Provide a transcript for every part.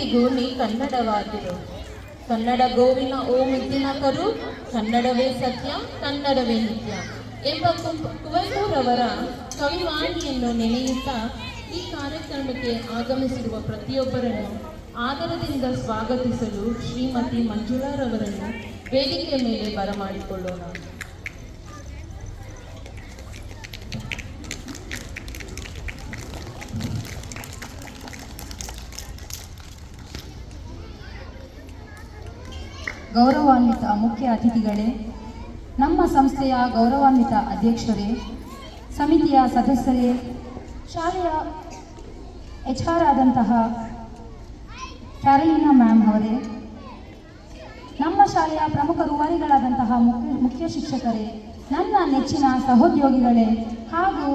ಎಂದೆಂದಿಗೂ ನೀ ಕನ್ನಡವಾಗಿರು. ಕನ್ನಡ ಗೋವಿನ ಓ ಮುದ್ದಿನ ಕರು, ಕನ್ನಡವೇ ಸತ್ಯ, ಕನ್ನಡವೇ ನಿತ್ಯ ಎಂಬ ಕುವೆಂಪುರವರ ಕವಿವಾಣಿಯನ್ನು ನೆನೆಯುತ್ತಾ ಈ ಕಾರ್ಯಕ್ರಮಕ್ಕೆ ಆಗಮಿಸಿರುವ ಪ್ರತಿಯೊಬ್ಬರನ್ನು ಆದರದಿಂದ ಸ್ವಾಗತಿಸಲು ಶ್ರೀಮತಿ ಮಂಜುಳಾರವರನ್ನು ವೇದಿಕೆಯ ಮೇಲೆ ಬರಮಾಡಿಕೊಳ್ಳೋಣ. ಗೌರವಾನ್ವಿತ ಮುಖ್ಯ ಅತಿಥಿಗಳೇ, ನಮ್ಮ ಸಂಸ್ಥೆಯ ಗೌರವಾನ್ವಿತ ಅಧ್ಯಕ್ಷರೇ, ಸಮಿತಿಯ ಸದಸ್ಯರೇ, ಶಾಲೆಯ HR ಆದಂತಹ ಕ್ಯಾರಲಿನಾ ಮ್ಯಾಮ್ ಅವರೇ, ನಮ್ಮ ಶಾಲೆಯ ಪ್ರಮುಖ ರೂವಾರಿಗಳಾದಂತಹ ಮುಖ್ಯ ಶಿಕ್ಷಕರೇ, ನನ್ನ ನೆಚ್ಚಿನ ಸಹೋದ್ಯೋಗಿಗಳೇ ಹಾಗೂ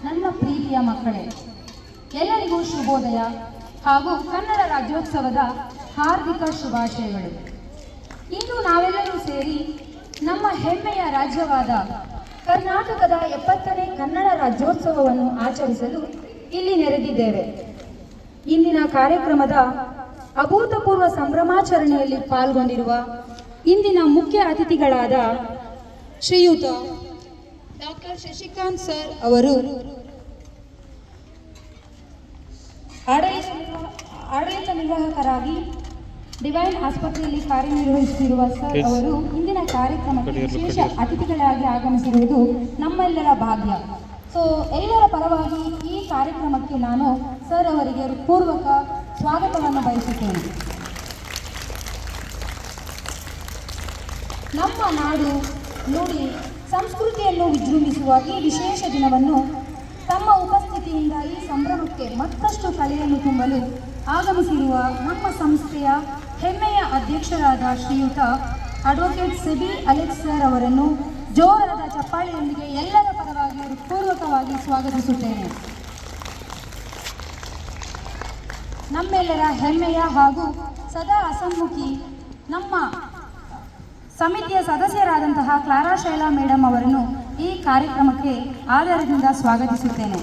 ನನ್ನ ಪ್ರೀತಿಯ ಮಕ್ಕಳೇ, ಎಲ್ಲರಿಗೂ ಶುಭೋದಯ ಹಾಗೂ ಕನ್ನಡ ರಾಜ್ಯೋತ್ಸವದ ಹಾರ್ದಿಕ ಶುಭಾಶಯಗಳು. ಇಂದು ನಾವೆಲ್ಲರೂ ಸೇರಿ ನಮ್ಮ ಹೆಮ್ಮೆಯ ರಾಜ್ಯವಾದ ಕರ್ನಾಟಕದ 70ನೇ ಕನ್ನಡ ರಾಜ್ಯೋತ್ಸವವನ್ನು ಆಚರಿಸಲು ಇಲ್ಲಿ ನೆರೆದಿದ್ದೇವೆ. ಇಂದಿನ ಕಾರ್ಯಕ್ರಮದ ಅಭೂತಪೂರ್ವ ಸಂಭ್ರಮಾಚರಣೆಯಲ್ಲಿ ಪಾಲ್ಗೊಂಡಿರುವ ಇಂದಿನ ಮುಖ್ಯ ಅತಿಥಿಗಳಾದ ಶ್ರೀಯುತ ಡಾಕ್ಟರ್ ಶಶಿಕಾಂತ್ ಸರ್ ಅವರು, ಆಡಳಿತ ನಿರ್ವಾಹಕರಾಗಿ ಡಿವೈನ್ ಆಸ್ಪತ್ರೆಯಲ್ಲಿ ಕಾರ್ಯನಿರ್ವಹಿಸುತ್ತಿರುವ ಸರ್ ಅವರು ಇಂದಿನ ಕಾರ್ಯಕ್ರಮಕ್ಕೆ ವಿಶೇಷ ಅತಿಥಿಗಳಾಗಿ ಆಗಮಿಸಿರುವುದು ನಮ್ಮೆಲ್ಲರ ಭಾಗ್ಯ. ಎಲ್ಲರ ಪರವಾಗಿ ಈ ಕಾರ್ಯಕ್ರಮಕ್ಕೆ ನಾನು ಸರ್ ಅವರಿಗೆ ಪೂರ್ವಕ ಸ್ವಾಗತವನ್ನು ಬಯಸುತ್ತೇನೆ. ನಮ್ಮ ನಾಡು ನುಡಿ ಸಂಸ್ಕೃತಿಯನ್ನು ವಿಜೃಂಭಿಸುವ ಈ ವಿಶೇಷ ದಿನವನ್ನು ತಮ್ಮ ಉಪಸ್ಥಿತಿಯಿಂದ ಈ ಸಂಭ್ರಮಕ್ಕೆ ಮತ್ತಷ್ಟು ಕಳೆಯನ್ನು ತುಂಬಲು ಆಗಮಿಸಿರುವ ನಮ್ಮ ಸಂಸ್ಥೆಯ ಹೆಮ್ಮೆಯ ಅಧ್ಯಕ್ಷರಾದ ಶ್ರೀಯುತ ಅಡ್ವೊಕೇಟ್ ಸೆಬಿ ಅಲೆಕ್ಸ್ ಸರ್ ಅವರನ್ನು ಜೋರಾದ ಚಪ್ಪಾಳೆಯೊಂದಿಗೆ ಎಲ್ಲರ ಪರವಾಗಿ ಪೂರ್ವಕವಾಗಿ ಸ್ವಾಗತಿಸುತ್ತೇನೆ. ನಮ್ಮೆಲ್ಲರ ಹೆಮ್ಮೆಯ ಹಾಗೂ ಸದಾ ಹಸನ್ಮುಖಿ ನಮ್ಮ ಸಮಿತಿಯ ಸದಸ್ಯರಾದಂತಹ ಕ್ಲಾರಾ ಶೈಲಾ ಮೇಡಮ್ ಅವರನ್ನು ಈ ಕಾರ್ಯಕ್ರಮಕ್ಕೆ ಆದರದಿಂದ ಸ್ವಾಗತಿಸುತ್ತೇನೆ.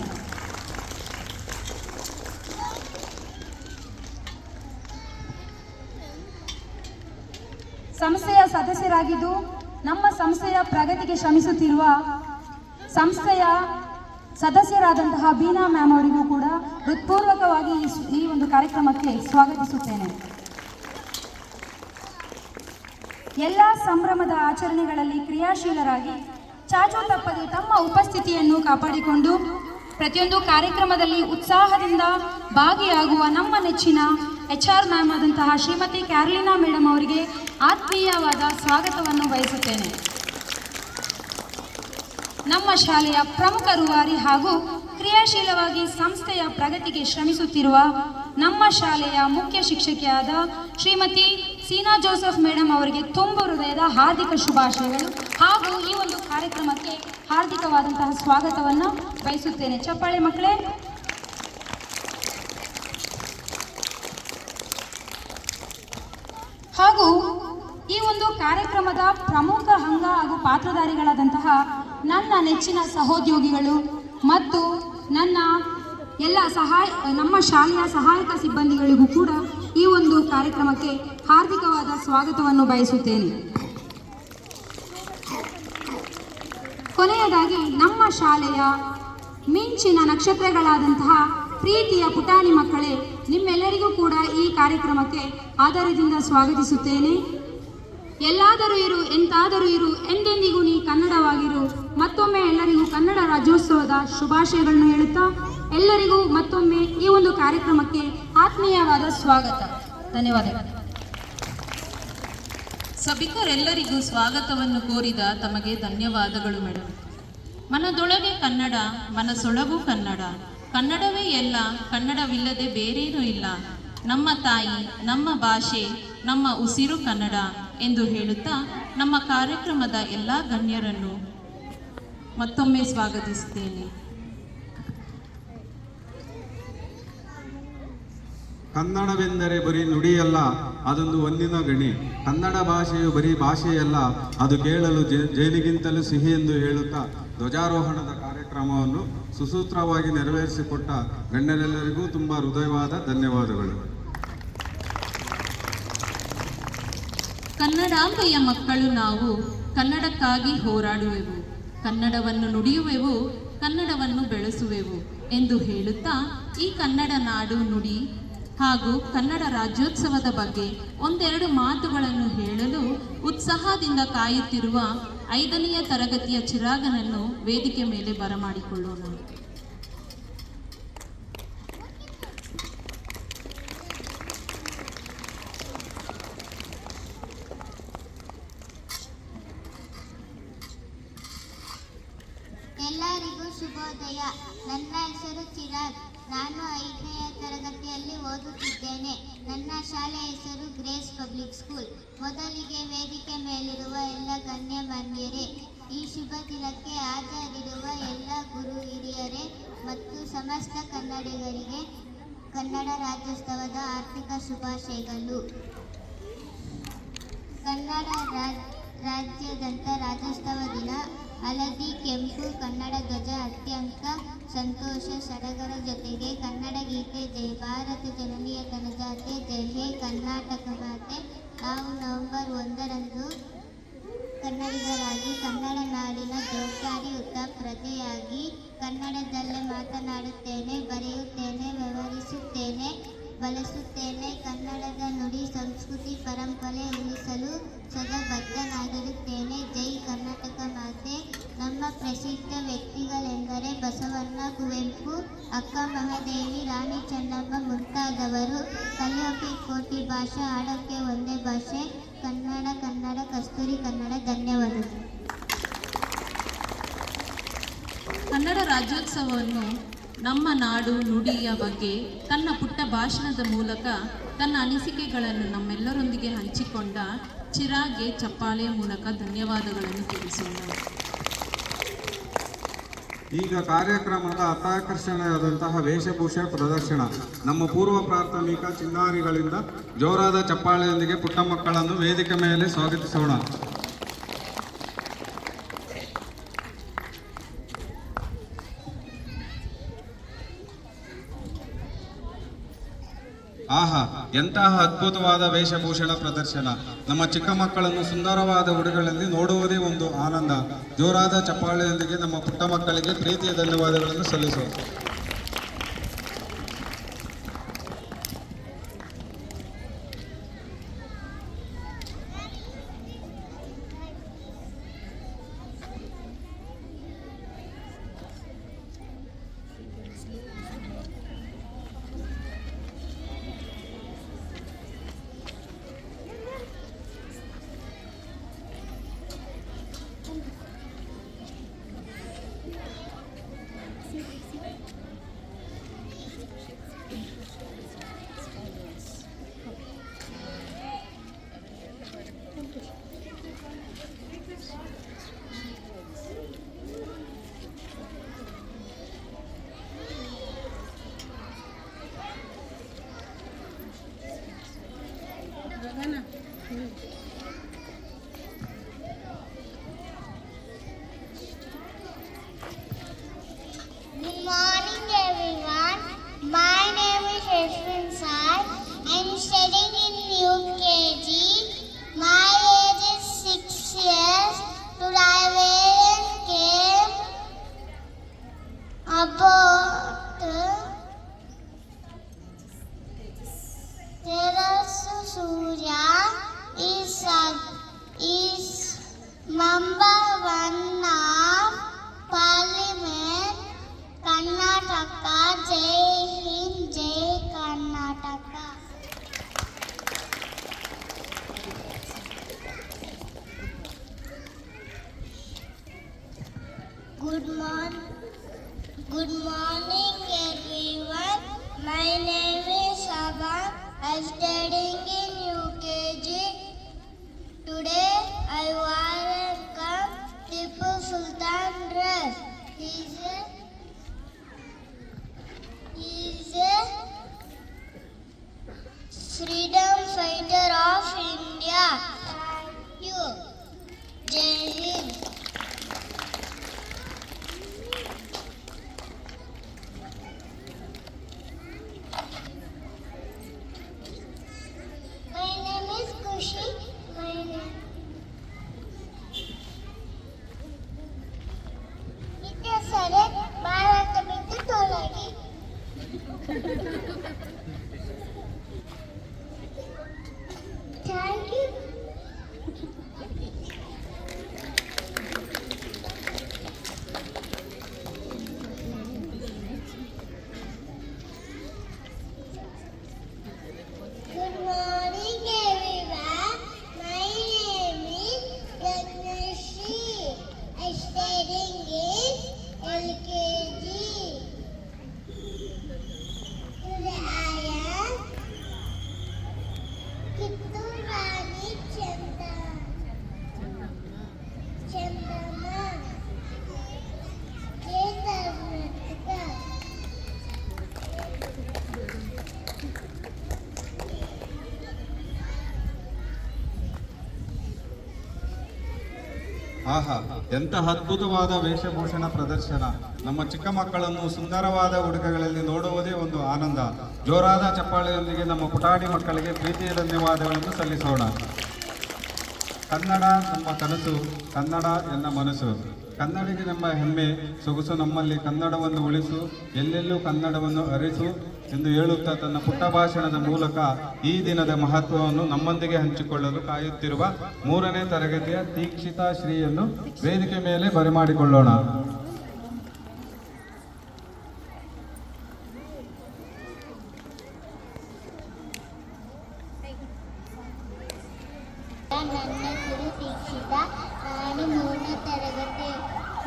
ಸಂಸ್ಥೆಯ ಸದಸ್ಯರಾಗಿದ್ದು ನಮ್ಮ ಸಂಸ್ಥೆಯ ಪ್ರಗತಿಗೆ ಶ್ರಮಿಸುತ್ತಿರುವ ಸಂಸ್ಥೆಯ ಸದಸ್ಯರಾದಂತಹ ಬೀನಾ ಮ್ಯಾಮ್ ಅವರಿಗೂ ಕೂಡ ಹೃತ್ಪೂರ್ವಕವಾಗಿ ಈ ಒಂದು ಕಾರ್ಯಕ್ರಮಕ್ಕೆ ಸ್ವಾಗತಿಸುತ್ತೇನೆ. ಎಲ್ಲ ಸಂಭ್ರಮದ ಆಚರಣೆಗಳಲ್ಲಿ ಕ್ರಿಯಾಶೀಲರಾಗಿ ಚಾಚು ತಪ್ಪದೆ ತಮ್ಮ ಉಪಸ್ಥಿತಿಯನ್ನು ಕಾಪಾಡಿಕೊಂಡು ಪ್ರತಿಯೊಂದು ಕಾರ್ಯಕ್ರಮದಲ್ಲಿ ಉತ್ಸಾಹದಿಂದ ಭಾಗಿಯಾಗುವ ನಮ್ಮ ನೆಚ್ಚಿನ HR ಮ್ಯಾಮ್ ಆದಂತಹ ಶ್ರೀಮತಿ ಕ್ಯಾರಲಿನಾ ಮೇಡಮ್ ಅವರಿಗೆ ಆತ್ಮೀಯವಾದ ಸ್ವಾಗತವನ್ನು ಬಯಸುತ್ತೇನೆ. ನಮ್ಮ ಶಾಲೆಯ ಪ್ರಮುಖ ರೂವಾರಿ ಹಾಗೂ ಕ್ರಿಯಾಶೀಲವಾಗಿ ಸಂಸ್ಥೆಯ ಪ್ರಗತಿಗೆ ಶ್ರಮಿಸುತ್ತಿರುವ ನಮ್ಮ ಶಾಲೆಯ ಮುಖ್ಯ ಶಿಕ್ಷಕಿಯಾದ ಶ್ರೀಮತಿ ಸೀನಾ ಜೋಸೆಫ್ ಮೇಡಮ್ ಅವರಿಗೆ ತುಂಬ ಹೃದಯದ ಹಾರ್ದಿಕ ಶುಭಾಶಯಗಳು ಹಾಗೂ ಈ ಒಂದು ಕಾರ್ಯಕ್ರಮಕ್ಕೆ ಹಾರ್ದಿಕವಾದಂತಹ ಸ್ವಾಗತವನ್ನು ಬಯಸುತ್ತೇನೆ. ಚಪ್ಪಾಳೆ ಮಕ್ಕಳೇ. ಹಾಗೂ ಈ ಒಂದು ಕಾರ್ಯಕ್ರಮದ ಪ್ರಮುಖ ಅಂಗ ಹಾಗೂ ಪಾತ್ರಧಾರಿಗಳಾದಂತಹ ನನ್ನ ನೆಚ್ಚಿನ ಸಹೋದ್ಯೋಗಿಗಳು ಮತ್ತು ನನ್ನ ಎಲ್ಲ ನಮ್ಮ ಶಾಲೆಯ ಸಹಾಯಕ ಸಿಬ್ಬಂದಿಗಳಿಗೂ ಕೂಡ ಈ ಒಂದು ಕಾರ್ಯಕ್ರಮಕ್ಕೆ ಹಾರ್ದಿಕವಾದ ಸ್ವಾಗತವನ್ನು ಬಯಸುತ್ತೇನೆ. ಕೊನೆಯದಾಗಿ ನಮ್ಮ ಶಾಲೆಯ ಮಿಂಚಿನ ನಕ್ಷತ್ರಗಳಾದಂತಹ ಪ್ರೀತಿಯ ಪುಟಾಣಿ ಮಕ್ಕಳೇ, ನಿಮ್ಮೆಲ್ಲರಿಗೂ ಕೂಡ ಈ ಕಾರ್ಯಕ್ರಮಕ್ಕೆ ಆದರದಿಂದ ಸ್ವಾಗತಿಸುತ್ತೇನೆ. ಎಲ್ಲಾದರೂ ಇರು, ಎಂತಾದರೂ ಇರು, ಎಂದೆಂದಿಗೂ ನೀ ಕನ್ನಡವಾಗಿರು. ಮತ್ತೊಮ್ಮೆ ಎಲ್ಲರಿಗೂ ಕನ್ನಡ ರಾಜ್ಯೋತ್ಸವದ ಶುಭಾಶಯಗಳನ್ನು ಹೇಳುತ್ತಾ ಎಲ್ಲರಿಗೂ ಮತ್ತೊಮ್ಮೆ ಈ ಒಂದು ಕಾರ್ಯಕ್ರಮಕ್ಕೆ ಆತ್ಮೀಯವಾದ ಸ್ವಾಗತ. ಧನ್ಯವಾದಗಳು. ಸಭಿಕರೆಲ್ಲರಿಗೂ ಸ್ವಾಗತವನ್ನು ಕೋರಿದ ತಮಗೆ ಧನ್ಯವಾದಗಳು ಮೇಡಮ್. ಮನದೊಳಗೆ ಕನ್ನಡ, ಮನಸೊಳಗೂ ಕನ್ನಡ. ಕನ್ನಡವೇ ಎಲ್ಲ, ಕನ್ನಡವಿಲ್ಲದೆ ಬೇರೇನೂ ಇಲ್ಲ. ನಮ್ಮ ತಾಯಿ, ನಮ್ಮ ಭಾಷೆ, ನಮ್ಮ ಉಸಿರು ಕನ್ನಡ ಎಂದು ಹೇಳುತ್ತಾ ನಮ್ಮ ಕಾರ್ಯಕ್ರಮದ ಎಲ್ಲ ಗಣ್ಯರನ್ನು ಮತ್ತೊಮ್ಮೆ ಸ್ವಾಗತಿಸುತ್ತೇನೆ. ಕನ್ನಡವೆಂದರೆ ಬರೀ ನುಡಿಯಲ್ಲ, ಅದೊಂದು ಒಂದಿನ ಗಣಿ. ಕನ್ನಡ ಭಾಷೆಯು ಬರೀ ಭಾಷೆಯಲ್ಲ, ಅದು ಕೇಳಲು ಜೇನಿಗಿಂತಲೂ ಸಿಹಿ ಎಂದು ಹೇಳುತ್ತಾ ಧ್ವಜಾರೋಹಣದ ಕಾರ್ಯಕ್ರಮವನ್ನು ಸುಸೂತ್ರವಾಗಿ ನೆರವೇರಿಸಿಕೊಟ್ಟ ಗಣ್ಯರೆಲ್ಲರಿಗೂ ತುಂಬ ಹೃದಯವಾದ ಧನ್ಯವಾದಗಳು. ಕನ್ನಡಾಂಬೆಯ ಮಕ್ಕಳು ನಾವು ಕನ್ನಡಕ್ಕಾಗಿ ಹೋರಾಡುವೆವು, ಕನ್ನಡವನ್ನು ನುಡಿಯುವೆವು, ಕನ್ನಡವನ್ನು ಬೆಳೆಸುವೆವು ಎಂದು ಹೇಳುತ್ತಾ ಈ ಕನ್ನಡ ನಾಡು ನುಡಿ ಹಾಗೂ ಕನ್ನಡ ರಾಜ್ಯೋತ್ಸವದ ಬಗ್ಗೆ ಒಂದೆರಡು ಮಾತುಗಳನ್ನು ಹೇಳಲು ಉತ್ಸಾಹದಿಂದ ಕಾಯುತ್ತಿರುವ 5ನೆಯ ತರಗತಿಯ ಚಿರಾಗನನ್ನು ವೇದಿಕೆ ಮೇಲೆ ಬರಮಾಡಿಕೊಳ್ಳೋಣ. ಎಲ್ಲರಿಗೂ ಶುಭೋದಯ. ನನ್ನ ಹೆಸರು ಚಿರಾಗ್. ನಾನು 5ನೆಯ ತರಗತಿಯಲ್ಲಿ ಓದುತ್ತಿದ್ದೇನೆ. ನನ್ನ ಶಾಲೆಯ ಹೆಸರು ಗ್ರೇಸ್ ಪಬ್ಲಿಕ್ ಸ್ಕೂಲ್. ಮೊದಲಿಗೆ ವೇದಿಕೆ ಮೇಲಿರುವ ಎಲ್ಲ ಗಣ್ಯಮಾನ್ಯರೇ, ಈ ಶುಭ ದಿನಕ್ಕೆ ಹಾಜರಿರುವ ಎಲ್ಲ ಗುರು ಹಿರಿಯರೇ ಮತ್ತು ಸಮಸ್ತ ಕನ್ನಡಿಗರಿಗೆ ಕನ್ನಡ ರಾಜ್ಯೋತ್ಸವದ ಆರ್ಥಿಕ ಶುಭಾಶಯಗಳು. ಕನ್ನಡ ರಾಜ್ಯಾದ್ಯಂತ ರಾಜ್ಯೋತ್ಸವ ದಿನ ಹಳದಿ ಕೆಂಪು ಕನ್ನಡ ಧ್ವಜ ಅತ್ಯಂತ ಸಂತೋಷ ಸಡಗರ ಜೊತೆಗೆ ಕನ್ನಡ ಗೀತೆ ಜೈ ಭಾರತ ಜನನಿಯ ಜನಜಾತೆ ಜೈ ಹೇ ಕರ್ನಾಟಕ ಮಾತೆ. ನಾವು ನವೆಂಬರ್ 1ರಂದು ಕನ್ನಡಿಗರಾಗಿ ಕನ್ನಡ ನಾಡಿನ ಜವಾಬ್ದಾರಿಯುತ ಪ್ರಜೆಯಾಗಿ ಕನ್ನಡದಲ್ಲೇ ಮಾತನಾಡುತ್ತೇನೆ, ಬರೆಯುತ್ತೇನೆ, ವ್ಯವಹರಿಸುತ್ತೇನೆ, ಬಳಸುತ್ತೇನೆ. ಕನ್ನಡದ ನುಡಿ ಸಂಸ್ಕೃತಿ ಪರಂಪರೆ ಉಳಿಸಲು ಸದಾ ಬದ್ಧನಾಗಿರುತ್ತೇನೆ. ಜೈ ಕರ್ನಾಟಕ ಮಾತೆ. ನಮ್ಮ ಪ್ರಸಿದ್ಧ ವ್ಯಕ್ತಿಗಳೆಂದರೆ ಬಸವಣ್ಣ, ಕುವೆಂಪು, ಅಕ್ಕ ಮಹಾದೇವಿ, ರಾಣಿ ಚೆನ್ನಮ್ಮ ಮುಂತಾದವರು. ಕಲಿಯೋಕೆ ಕೋಟಿ ಭಾಷೆ, ಆಡೋಕೆ ಒಂದೇ ಭಾಷೆ, ಕನ್ನಡ ಕನ್ನಡ ಕಸ್ತೂರಿ ಕನ್ನಡ. ಧನ್ಯವಾದಗಳು. ಕನ್ನಡ ರಾಜ್ಯೋತ್ಸವವನ್ನು ನಮ್ಮ ನಾಡು ನುಡಿಯ ಬಗ್ಗೆ ತನ್ನ ಪುಟ್ಟ ಭಾಷಣದ ಮೂಲಕ ತನ್ನ ಅನಿಸಿಕೆಗಳನ್ನು ನಮ್ಮೆಲ್ಲರೊಂದಿಗೆ ಹಂಚಿಕೊಂಡ ಚಿರಾಗ್ಗೆ ಚಪ್ಪಾಳೆಯ ಮೂಲಕ ಧನ್ಯವಾದಗಳನ್ನು ತಿಳಿಸೋಣ. ಈಗ ಕಾರ್ಯಕ್ರಮದ ಅತ್ಯಾಕರ್ಷಣೀಯವಾದಂತಹ ವೇಷಭೂಷೆ ಪ್ರದರ್ಶನ. ನಮ್ಮ ಪೂರ್ವ ಪ್ರಾಥಮಿಕ ಚಿನ್ನಾರಿಗಳಿಂದ ಜೋರಾದ ಚಪ್ಪಾಳೆಯೊಂದಿಗೆ ಪುಟ್ಟ ಮಕ್ಕಳನ್ನು ವೇದಿಕೆ ಮೇಲೆ ಸ್ವಾಗತಿಸೋಣ. ಆಹಾ, ಎಂತಹ ಅದ್ಭುತವಾದ ವೇಷಭೂಷಣ ಪ್ರದರ್ಶನ! ನಮ್ಮ ಚಿಕ್ಕ ಮಕ್ಕಳನ್ನು ಸುಂದರವಾದ ಉಡುಗೆಗಳಲ್ಲಿ ನೋಡುವುದೇ ಒಂದು ಆನಂದ. ಜೋರಾದ ಚಪ್ಪಾಳೆಯೊಂದಿಗೆ ನಮ್ಮ ಪುಟ್ಟ ಮಕ್ಕಳಿಗೆ ಪ್ರೀತಿಯ ಧನ್ಯವಾದಗಳನ್ನು ಸಲ್ಲಿಸೋಣ. Good morning everyone. My name is Ashwin Sai. I am studying in UKG. My age is 6 years. Today I came about Terasu Surya is member 1 of Parliament, Karnataka. Jai Hind, Jai Karnataka. Good morning everyone. My name is Shaban. I am studying in UKG. Today I welcome Tipu Sultan dress. He is a freedom fighter of India. Thank you. Jai Hind. My name is Kushi. My name Kittur Rani Chennamma ಜಯ ಕರ್ನಾಟಕ. ಆಹಾ, ಎಂಥ ಅದ್ಭುತವಾದ ವೇಷಭೂಷಣ ಪ್ರದರ್ಶನ! ನಮ್ಮ ಚಿಕ್ಕ ಮಕ್ಕಳನ್ನು ಸುಂದರವಾದ ಉಡುಗೆಗಳಲ್ಲಿ ನೋಡುವುದೇ ಒಂದು ಆನಂದ. ಜೋರಾದ ಚಪ್ಪಾಳೆಯೊಂದಿಗೆ ನಮ್ಮ ಪುಟಾಣಿ ಮಕ್ಕಳಿಗೆ ಪ್ರೀತಿಯ ಧನ್ಯವಾದಗಳನ್ನು ಸಲ್ಲಿಸೋಣ. ಕನ್ನಡ ನಮ್ಮ ಕನಸು, ಕನ್ನಡ ಎನ್ನ ಮನಸ್ಸು. ಕನ್ನಡಿಗೆ ನಮ್ಮ ಹೆಮ್ಮೆ ಸೊಗಸು. ನಮ್ಮಲ್ಲಿ ಕನ್ನಡವನ್ನು ಉಳಿಸು, ಎಲ್ಲೆಲ್ಲೂ ಕನ್ನಡವನ್ನು ಅರಿಸು ಎಂದು ಹೇಳುತ್ತಾ ತನ್ನ ಪುಟ್ಟ ಭಾಷಣದ ಮೂಲಕ ಈ ದಿನದ ಮಹತ್ವವನ್ನು ನಮ್ಮೊಂದಿಗೆ ಹಂಚಿಕೊಳ್ಳಲು ಕಾಯುತ್ತಿರುವ 3ನೇ ತರಗತಿಯ ದೀಕ್ಷಿತಾ ಶ್ರೀಯನ್ನು ವೇದಿಕೆ ಮೇಲೆ ಬರಮಾಡಿಕೊಳ್ಳೋಣ. ನನ್ನ ಹೆಸರು ದೀಕ್ಷಿತಾ. ನಾನು 3ನೇ ತರಗತಿ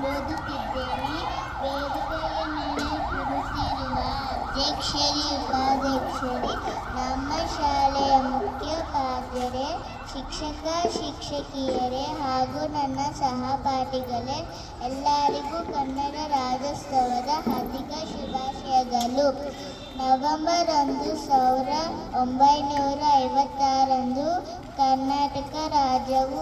ಓದುತ್ತಿದ್ದೇನೆ. ವೇದಿಕೆಯ ಮೇಲೆ ಕುಳಿತಿರುವ ಅಧ್ಯಕ್ಷರೇ, ಉಪಾಧ್ಯಕ್ಷರೇ, ನಮ್ಮ ಶಾಲೆಯ ಮುಖ್ಯೋಪಾಧ್ಯಾಯರೇ, ಶಿಕ್ಷಕ ಶಿಕ್ಷಕಿಯರೇ ಹಾಗೂ ನನ್ನ ಸಹಪಾಠಿಗಳೇ, ಎಲ್ಲರಿಗೂ ಕನ್ನಡ ರಾಜ್ಯೋತ್ಸವದ ಹಾರ್ದಿಕ ಶುಭಾಶಯಗಳು. ನವೆಂಬರ್ 1, 1956 ಕರ್ನಾಟಕ ರಾಜ್ಯವು